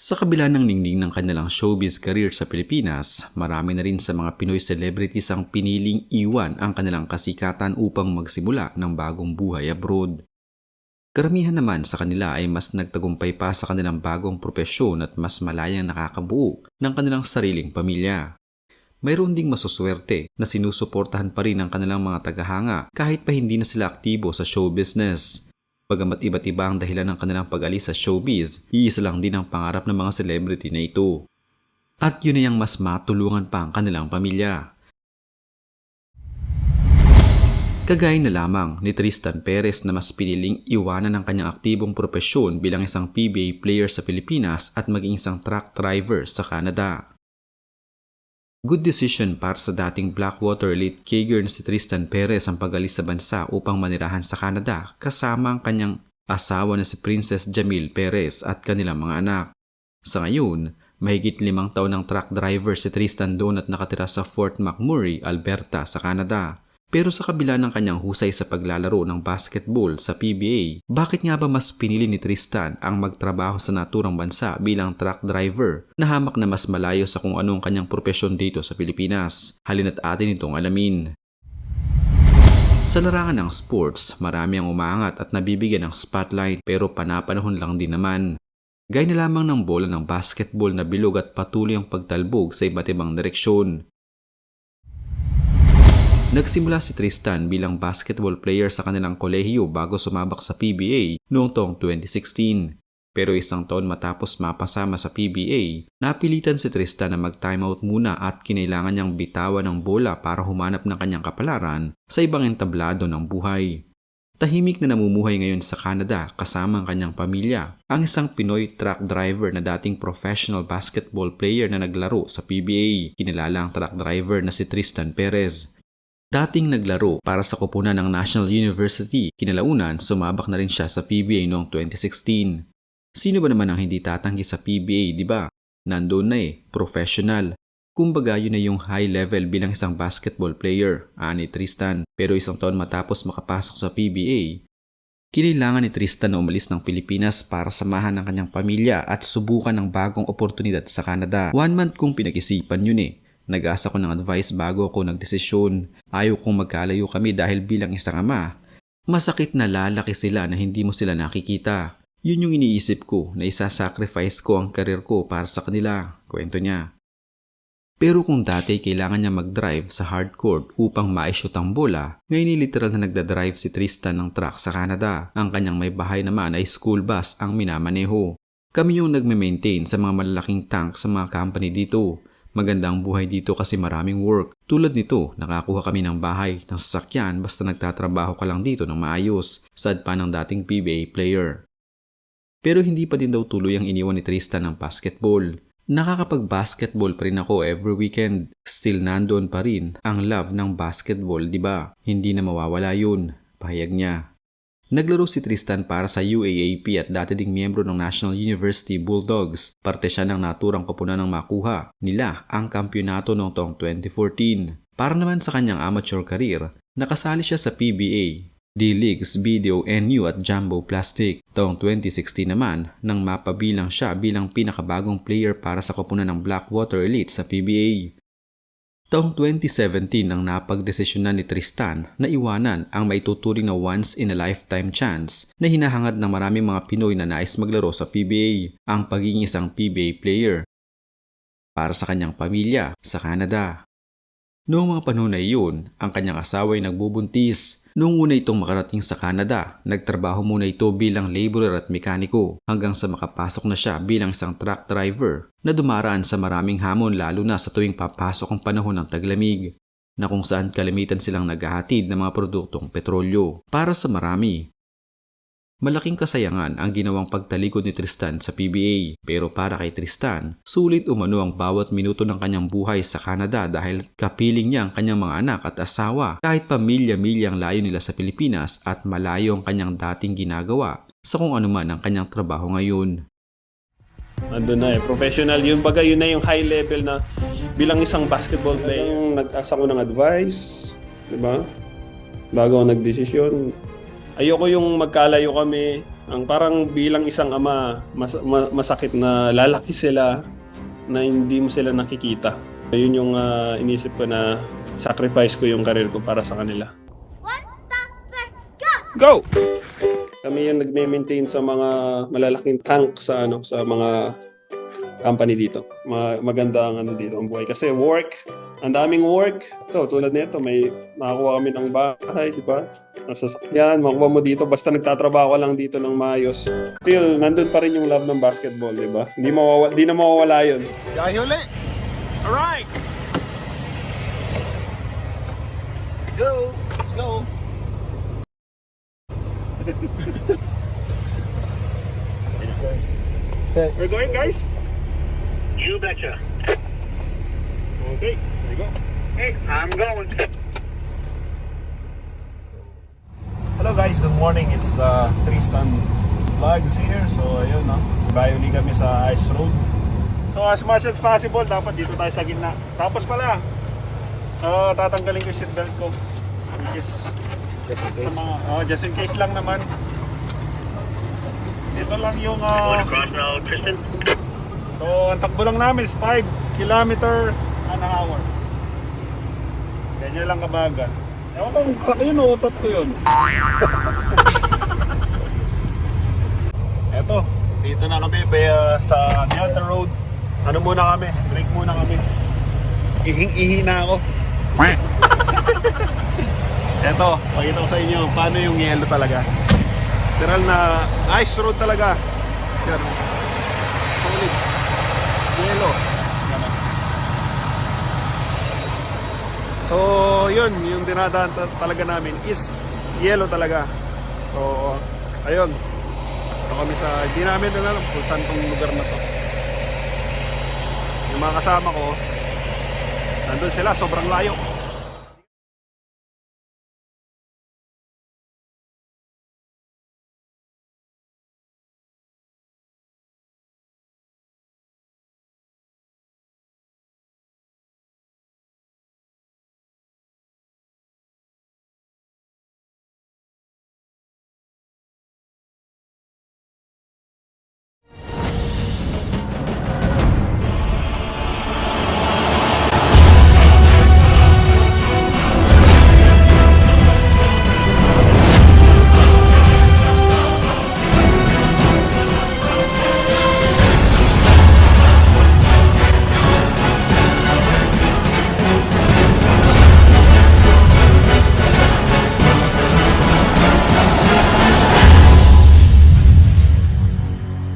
Sa kabila ng ningning ng kanilang showbiz career sa Pilipinas, marami na rin sa mga Pinoy celebrities ang piniling iwan ang kanilang kasikatan upang magsimula ng bagong buhay abroad. Karamihan naman sa kanila ay mas nagtagumpay pa sa kanilang bagong propesyon at mas malayang nakakabuo ng kanilang sariling pamilya. Mayroon ding masuswerte na sinusuportahan pa rin ang kanilang mga tagahanga kahit pa hindi na sila aktibo sa show business. Bagamat iba't iba ang dahilan ng kanilang pag-alis sa showbiz, iisa lang din ang pangarap ng mga celebrity na ito. At yun ay ang mas matulungan pa ang kanilang pamilya. Kagaya na lamang ni Tristan Perez na mas piniling iwanan ang kanyang aktibong propesyon bilang isang PBA player sa Pilipinas at maging isang truck driver sa Canada. Good decision para sa dating Blackwater Elite Kager na si Tristan Perez ang pag-alis sa bansa upang manirahan sa Canada kasama ang kanyang asawa na si Princess Jamil Perez at kanilang mga anak. Sa ngayon, mahigit 5 taon ng truck driver si Tristan doon at nakatira sa Fort McMurray, Alberta sa Canada. Pero sa kabila ng kanyang husay sa paglalaro ng basketball sa PBA, bakit nga ba mas pinili ni Tristan ang magtrabaho sa naturang bansa bilang truck driver na hamak na mas malayo sa kung anong kanyang propesyon dito sa Pilipinas? Halina't atin itong alamin. Sa larangan ng sports, marami ang umaangat at nabibigyan ng spotlight pero panapanahon lang din naman. Gaya na lamang ng bola ng basketball na bilog at patuloy ang pagtalbog sa iba't ibang direksyon. Nagsimula si Tristan bilang basketball player sa kanilang kolehiyo bago sumabak sa PBA noong taong 2016. Pero isang taon matapos mapasama sa PBA, napilitan si Tristan na mag-timeout muna at kinailangan niyang bitawan ng bola para humanap ng kanyang kapalaran sa ibang entablado ng buhay. Tahimik na namumuhay ngayon sa Canada kasama ang kanyang pamilya, ang isang Pinoy truck driver na dating professional basketball player na naglaro sa PBA. Kinilala ang truck driver na si Tristan Perez. Dating naglaro para sa koponan ng National University, kinalaunan sumabak na rin siya sa PBA noong 2016. Sino ba naman ang hindi tatanggi sa PBA, di ba? Nandoon na professional. Kumbaga yun na yung high level bilang isang basketball player, ani Tristan. Pero isang taon matapos makapasok sa PBA, kinailangan ni Tristan na umalis ng Pilipinas para samahan ng kanyang pamilya at subukan ng bagong oportunidad sa Canada. 1 month kong pinag-isipan yun Nag-asa ko ng advice bago ako nagdesisyon. Ayaw kong magkalayo kami dahil bilang isang ama, masakit na lalaki sila na hindi mo sila nakikita. Yun yung iniisip ko na isasacrifice ko ang karir ko para sa kanila, kwento niya. Pero kung dati kailangan niya mag-drive sa hardcourt upang ma-shoot ang bola, ngayon literal na nagda-drive si Tristan ng truck sa Canada. Ang kanyang may bahay naman ay school bus ang minamaneho. Kami yung nagme-maintain sa mga malalaking tank sa mga company dito. Maganda ang buhay dito kasi maraming work. Tulad nito, nakakuha kami ng bahay, ng sasakyan basta nagtatrabaho ka lang dito ng maayos, sad pa ng dating PBA player. Pero hindi pa din daw tuloy ang iniwan ni Tristan ng basketball. Nakakapag-basketball pa rin ako every weekend. Still nandoon pa rin ang love ng basketball, di ba? Hindi na mawawala yun, pahayag niya. Naglaro si Tristan para sa UAAP at dati ding miyembro ng National University Bulldogs. Parte siya ng naturang koponan ng makuha nila ang kampyonato noong taong 2014. Para naman sa kanyang amateur career, nakasali siya sa PBA, D-Leagues, Video, NU at Jumbo Plastic. Taong 2016 naman, nang mapabilang siya bilang pinakabagong player para sa koponan ng Blackwater Elite sa PBA. Taong 2017 nang napagdesisyonan ni Tristan na iwanan ang maituturing na once-in-a-lifetime chance na hinahangad ng maraming mga Pinoy na nais maglaro sa PBA, ang pagiging isang PBA player para sa kanyang pamilya sa Canada. Noong mga panahon na iyon, ang kanyang asawa ay nagbubuntis. Noong una itong makarating sa Canada, nagtrabaho muna ito bilang laborer at mekaniko hanggang sa makapasok na siya bilang isang truck driver na dumaraan sa maraming hamon lalo na sa tuwing papasok ang panahon ng taglamig na kung saan kalimitan silang naghahatid ng mga produktong petrolyo para sa marami. Malaking kasayangan ang ginawang pagtalikod ni Tristan sa PBA pero para kay Tristan, sulit umano ang bawat minuto ng kanyang buhay sa Canada dahil kapiling niya ang kanyang mga anak at asawa kahit pamilya-milyang layo nila sa Pilipinas at malayo ang kanyang dating ginagawa sa kung anuman ang kanyang trabaho ngayon. Ando na professional yun. Baga yun na yung high level na bilang isang basketball player. Nag-asa ko ng advice, di ba? Bago ako nagdesisyon. Ayoko yung magkalayo kami. Ang parang bilang isang ama, masakit na lalaki sila na hindi mo sila nakikita. Yun yung inisip ko na sacrifice ko yung career ko para sa kanila. 1, 2, 3, go! Go! Kami yung nagme-maintain sa mga malalaking tank sa sa mga company dito. Maganda ang dito ang buhay kasi work, ang daming work. So, tulad nito, may makakuha kami ng bahay, di ba? Nasasakyan, makuha mo dito basta nagtatrabaho ka lang dito ng maayos. Still, nandun pa rin yung love ng basketball, di ba? Di na mawawala yun. Dahil ulit. Alright. Go. Let's go. We're going, guys? You betcha. Okay, there you go. Hey, I'm going. Hello guys, good morning. It's Tristan Vlogs here. So ayun no, bayo uli kami sa Ice Road. So as much as possible, dapat dito tayo sa gitna. Tapos pala, tatanggalin ko yung seatbelt ko. Which is, sa mga, just in case lang naman. Ito lang yung, Going across now, Tristan. so ang takbo lang namin is 5 kilometers an hour. Ganyan lang kabaga. Ewan ko kung crack yun o utot ko yun. Eto, dito na kami sa Delta Road. Ano muna kami? Break muna kami. Ihing-ihi na ako. Eto, pakita ko sa inyo paano yung yelo talaga. Literal na ice road talaga. Yan. Solid. Yelo. So, yun, yung dinadaan talaga namin is yelo talaga. So, ayun. Ito kami sa, hindi namin alam kung saan tong lugar na to. Yung mga kasama ko, nandun sila, sobrang layo.